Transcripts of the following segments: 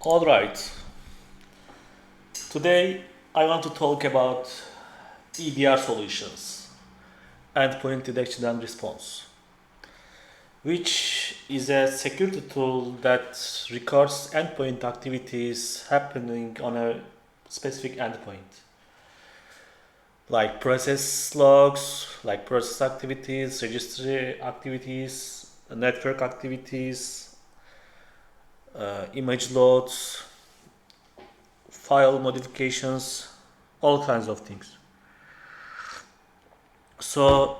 All right. Today I want to talk about EDR solutions, endpoint detection and response, which is a security tool that records endpoint activities happening on a specific endpoint, like process logs, like process activities, registry activities, network activities, image loads, file modifications, all kinds of things. So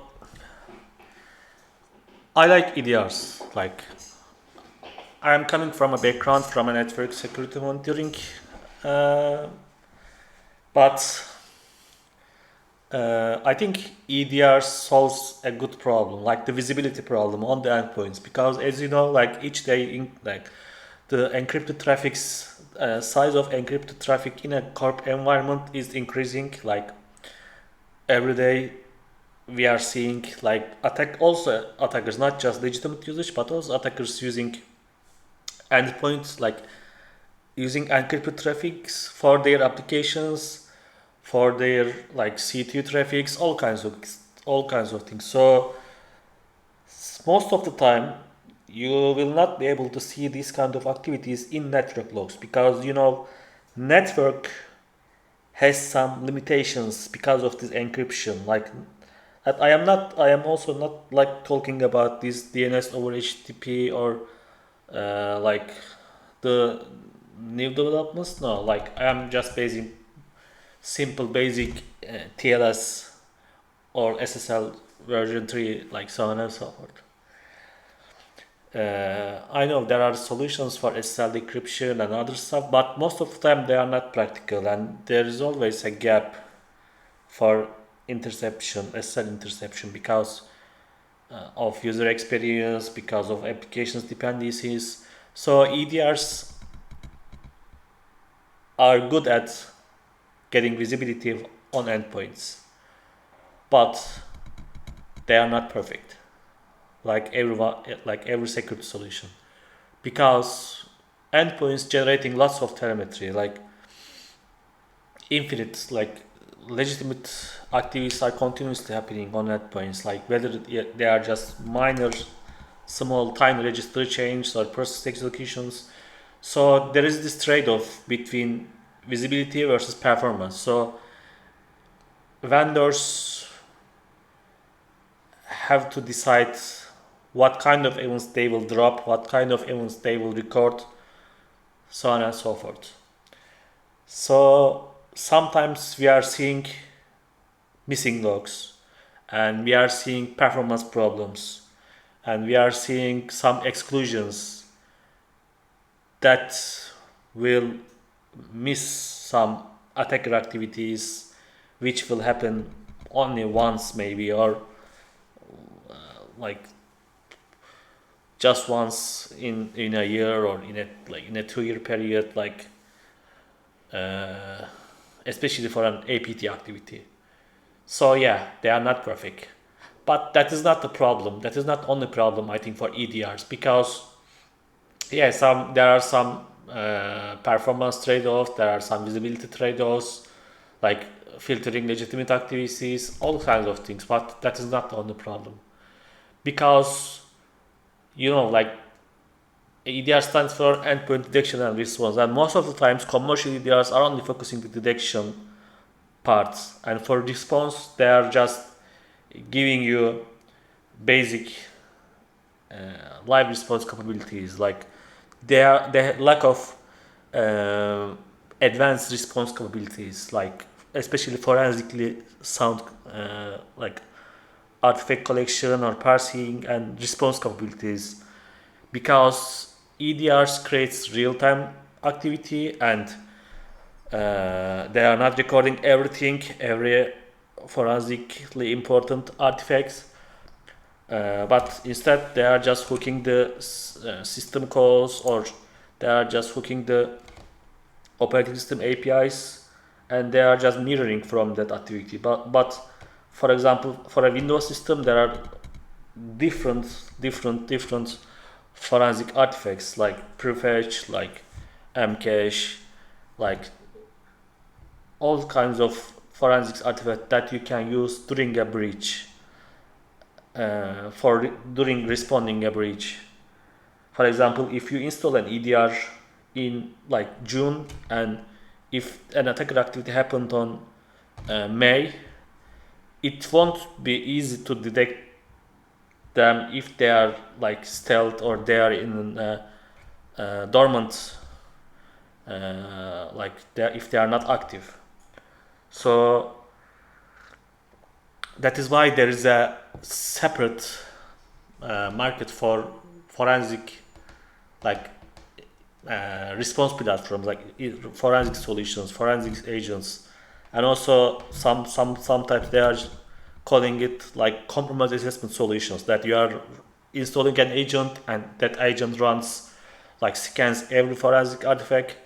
I like EDRs. Like I am coming from a background from a network security monitoring, uh, but I think EDR solves a good problem, like the visibility problem on the endpoints, because as you know, like each day, like the encrypted traffic's size of encrypted traffic in a corp environment is increasing. Like every day we are seeing like attackers, not just legitimate usage, but also attackers using endpoints, like using encrypted traffics for their applications, for their like C2 traffics, all kinds of things. So most of the time you will not be able to see these kind of activities in network logs, because network has some limitations because of this encryption. Like that I am also not like talking about this DNS over HTTP or like the new developments. No, like I am just basing simple basic TLS or SSL version 3, like so on and so forth. I know there are solutions for SSL decryption and other stuff, but most of the time they are not practical, and there is always a gap for interception, SSL interception, because of user experience, because of applications dependencies. So EDRs are good at getting visibility on endpoints, but they are not perfect, like every security solution, because endpoints generating lots of telemetry, like infinite, like legitimate activities are continuously happening on endpoints, like whether they are just minor, small, tiny registry changes or process executions. So there is this trade-off between visibility versus performance. So vendors have to decide what kind of events they will drop, what kind of events they will record, so on and so forth. So sometimes we are seeing missing logs, and we are seeing performance problems, and we are seeing some exclusions that will miss some attacker activities, which will happen only once maybe, or like just once in a year, or in a 2 year period, like uh, especially for an APT activity. So yeah, they are not perfect, but that is not the problem. That is not only problem, I think, for EDRs, because yeah, there are some performance trade-offs, there are some visibility trade-offs, like filtering legitimate activities, all kinds of things. But that is not the only problem, because like EDR stands for endpoint detection and response, and most of the times commercial EDRs are only focusing the detection parts, and for response they are just giving you basic live response capabilities. Like they lack of uh, advanced response capabilities, like especially forensically sound, like artifact collection or parsing and response capabilities, because EDRs creates real-time activity, and they are not recording every forensically important artifacts, but instead they are just hooking the system calls, or they are just hooking the operating system APIs, and they are just mirroring from that activity. But for example, for a Windows system, there are different forensic artifacts, like prefetch, like Mcache, like all kinds of forensics artifacts that you can use during a breach, during responding a breach. For example, if you install an EDR in like June, and if an attacker activity happened on May, it won't be easy to detect them if they are like stealth or they are in dormant, like if they are not active. So that is why there is a separate market for forensic, like response platforms, like forensic solutions, forensic agents, and also sometimes they are calling it like compromise assessment solutions, that you are installing an agent and that agent runs, like scans every forensic artifact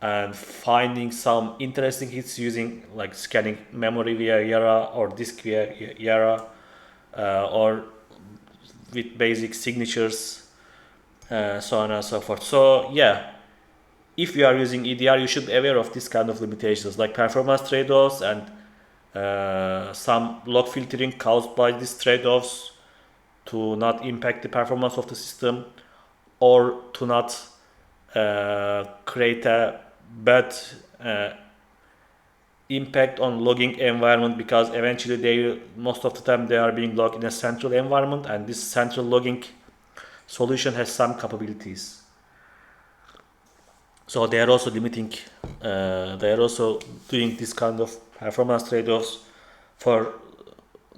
and finding some interesting hits using like scanning memory via Yara or disk via Yara, or with basic signatures, so on and so forth. So yeah, if you are using EDR, you should be aware of this kind of limitations, like performance trade-offs and some log filtering caused by these trade-offs to not impact the performance of the system, or to not create a bad uh, impact on logging environment, because eventually most of the time they are being logged in a central environment, and this central logging solution has some capabilities. So they are also limiting, they are also doing this kind of performance trade-offs for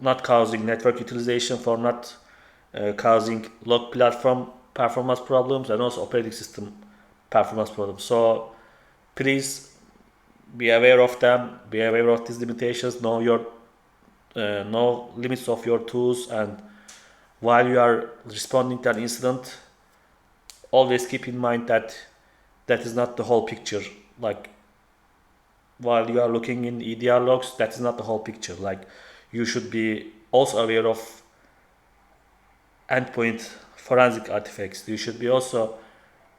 not causing network utilization, for not causing log platform performance problems, and also operating system performance problems. So please be aware of them, be aware of these limitations, know limits of your tools, and while you are responding to an incident, always keep in mind that that is not the whole picture. Like while you are looking in EDR logs, that is not the whole picture. Like you should be also aware of endpoint forensic artifacts. You should be also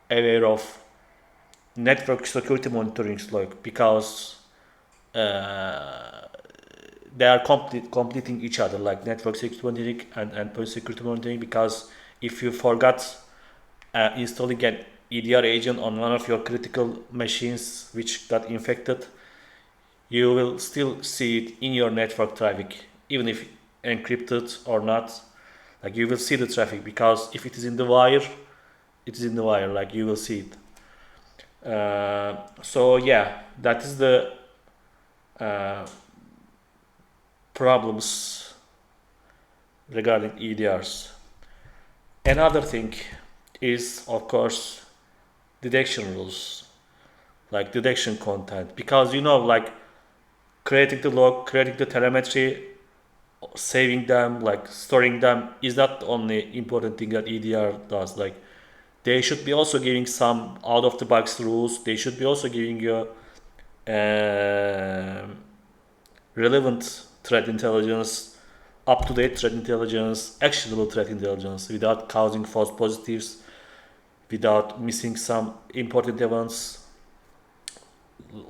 aware of network security monitoring log, because they are completing each other, like network security monitoring and endpoint security monitoring. Because if you forgot installing an EDR agent on one of your critical machines which got infected, you will still see it in your network traffic, even if encrypted or not. Like you will see the traffic, because if it is in the wire, it is in the wire. Like you will see it. So yeah, that is the uh, problems regarding EDRs. Another thing is, of course, detection rules, like detection content, because like creating the log, creating the telemetry, saving them, like storing them, is not the only important thing that EDR does. Like they should be also giving some out of the box rules. They should be also giving you relevant threat intelligence, up to date threat intelligence, actionable threat intelligence, without causing false positives, without missing some important events,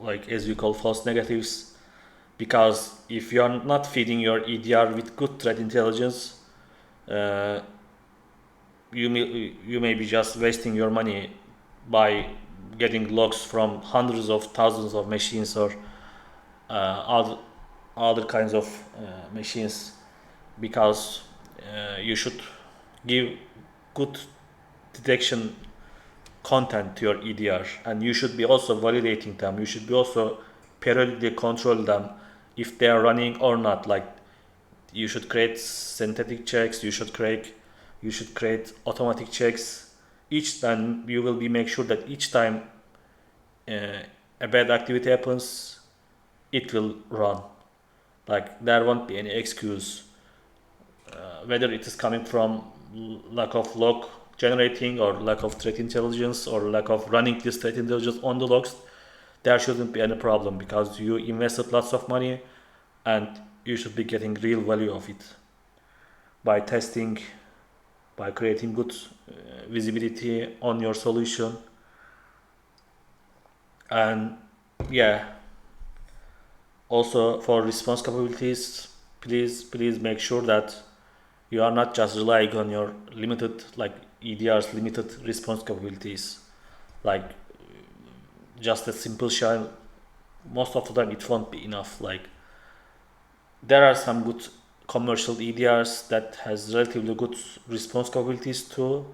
like as we call false negatives. Because if you are not feeding your EDR with good threat intelligence, uh, you may be just wasting your money by getting logs from hundreds of thousands of machines, or other kinds of machines. Because you should give good detection content to your EDR, and you should be also validating them. You should be also periodically control them if they are running or not. Like you should create synthetic checks. You should create automatic checks each time. You will be make sure that each time a bad activity happens, it will run. Like there won't be any excuse, whether it is coming from lack of log generating, or lack of threat intelligence, or lack of running this threat intelligence on the logs. There shouldn't be any problem, because you invested lots of money, and you should be getting real value of it by testing, by creating good visibility on your solution. And yeah, also for response capabilities, please make sure that you are not just relying on your limited, like EDR's limited response capabilities, like just a simple shell. Most of the time it won't be enough. Like there are some good commercial EDRs that has relatively good response capabilities too,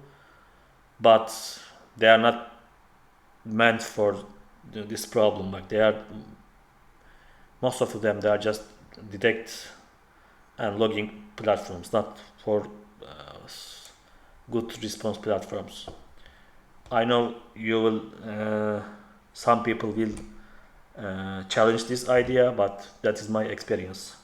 but they are not meant for this problem. Like they are, most of them they are just detect and logging platforms, not for good response platforms. I know you will, some people will challenge this idea, but that is my experience.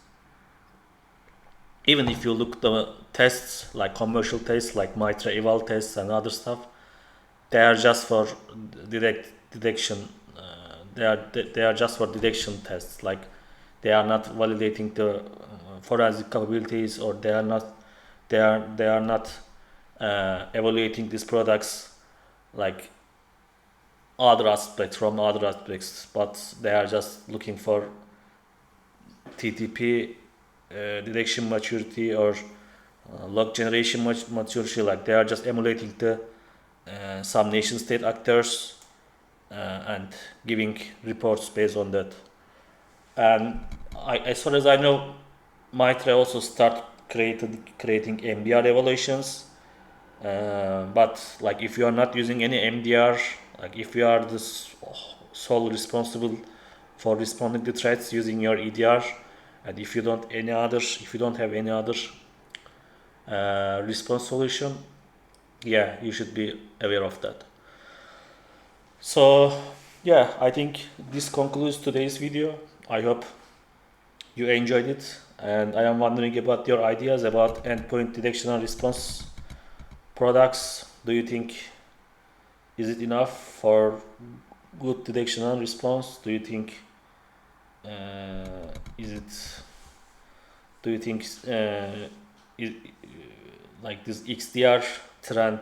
Even if you look the tests, like commercial tests, like Mitra eval tests and other stuff, they are just for detection. They are just for detection tests. Like they are not validating the forensic capabilities, or they are not evaluating these products like other aspects from other aspects, but they are just looking for TTP detection maturity or log generation maturity. Like they are just emulating the some nation state actors and giving reports based on that. And as far as I know, Mitra also start creating MDR evaluations. But like if you are not using any MDR, like if you are the sole responsible for responding to threats using your EDR, and if you don't have any other response solution, yeah, you should be aware of that. So yeah, I think this concludes today's video. I hope you enjoyed it, and I am wondering about your ideas about endpoint detection and response products. Do you think, is it enough for good detection and response? Do you think is it? Do you think is, like this XDR trend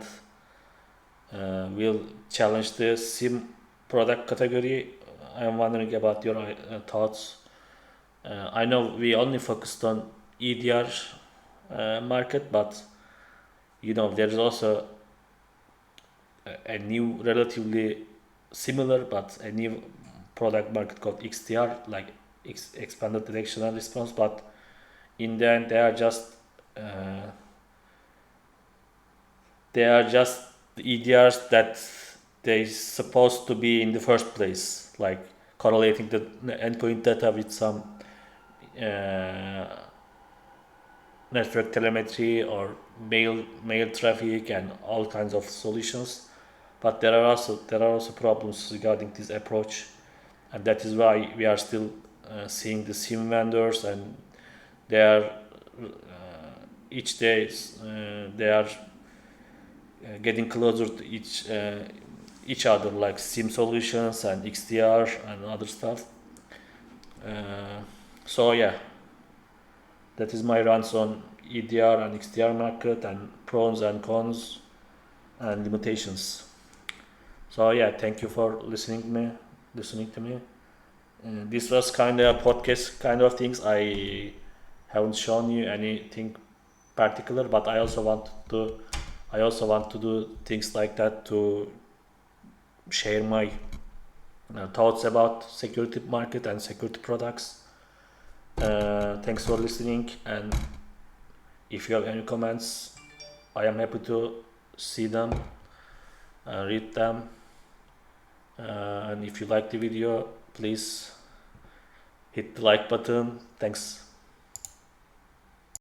will challenge the SIM product category? I am wondering about your thoughts. I know we only focused on EDR market, but there is also a new, relatively similar, but a new product market called XDR, like expanded detection and response. But in the end, uh, they are just EDRs that they supposed to be in the first place, like correlating the endpoint data with some uh, network telemetry or mail traffic and all kinds of solutions. But there are also problems regarding this approach, and that is why we are still seeing the SIM vendors, and they are each day they are getting closer to each other, like SIM solutions and XDR and other stuff. So yeah, that is my runs on EDR and XDR market and pros and cons and limitations. So yeah, thank you for listening to me. This was kind of a podcast kind of things. I haven't shown you anything particular, but I also want to do things like that to share my thoughts about security market and security products. Thanks for listening, and if you have any comments, I am happy to see them and read them. And if you like the video, please hit the like button. Thanks.